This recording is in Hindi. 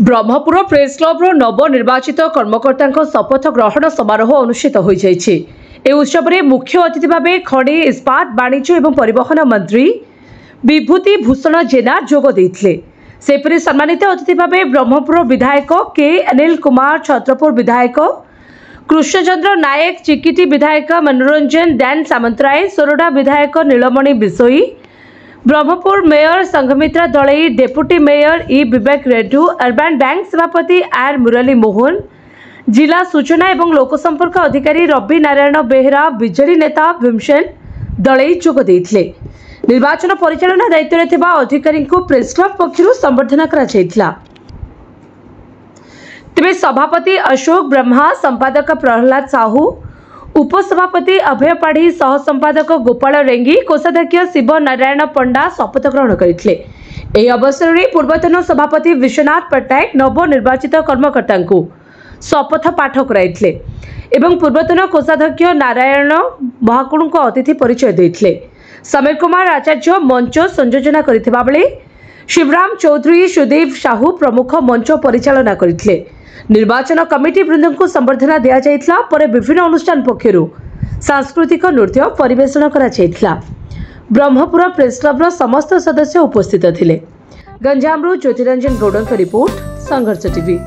ब्रह्मपुर प्रेस क्लब नवनिर्वाचित कर्मकर्ता शपथ ग्रहण समारोह अनुष्ठित हो उत्सव में मुख्य अतिथि भाव खनि इस्पात वाणिज्य और परिवहन मंत्री विभूति भूषण जेना जोग देइथिले। सेपरि सम्मानित अतिथि भाव ब्रह्मपुर विधायक के अनिल कुमार, छत्रपुर विधायक कृष्णचंद्र नायक, चिकिटी विधायक मनोरंजन दैन सामंतराय, सोरडा विधायक Nilamani Bisoi, Brahmapur mayor Sanghamitra Dalai, deputy mayor E Vivek Reddu, urban bank सभापति आर मुरली मोहन, जिला सूचना एवं लोकसंपर्क अधिकारी रवि नारायण बेहरा, बिजेडी नेता भीमसेन दलई जोग देइथिले। निर्वाचन परिचालना दायित्व में थिबा अधिकारी को प्रेस क्लब पक्षरु संबर्धना करा जायथिला। तेबे सभापति अशोक ब्रह्मा, संपादक प्रहलाद साहू, उपसभापति अभय पाढ़ी, सह संपादक गोपाल रेंगी, कोषाध्यक्ष शिव नारायण पंडा शपथ ग्रहण करथिले। एही अवसर में पूर्वतन सभापति विश्वनाथ पट्टनायक नवनिर्वाचित कर्मकर्ता को शपथ पाठ कराइथिले एवं पूर्वतन कोषाध्यक्ष नारायण महाकुड़ को अतिथि परिचय देइथिले। समीर कुमार आचार्य मंच संयोजना करथिबा बेले शिवराम चौधरी, सुदेव साहू प्रमुख मंच परिचालना करथिले। निर्वाचन कमिटी वृंद को संबर्धना दिया जायथिला। पर विभिन्न अनुष्ठान पक्षरु सांस्कृतिक नृत्य परिवेषण करा जायथिला। ब्रह्मपुर प्रेस क्लब समस्त सदस्य उपस्थित थिले। गंजामरु ज्योतिरंजन गौड़ रिपोर्ट, संघर्ष टीवी।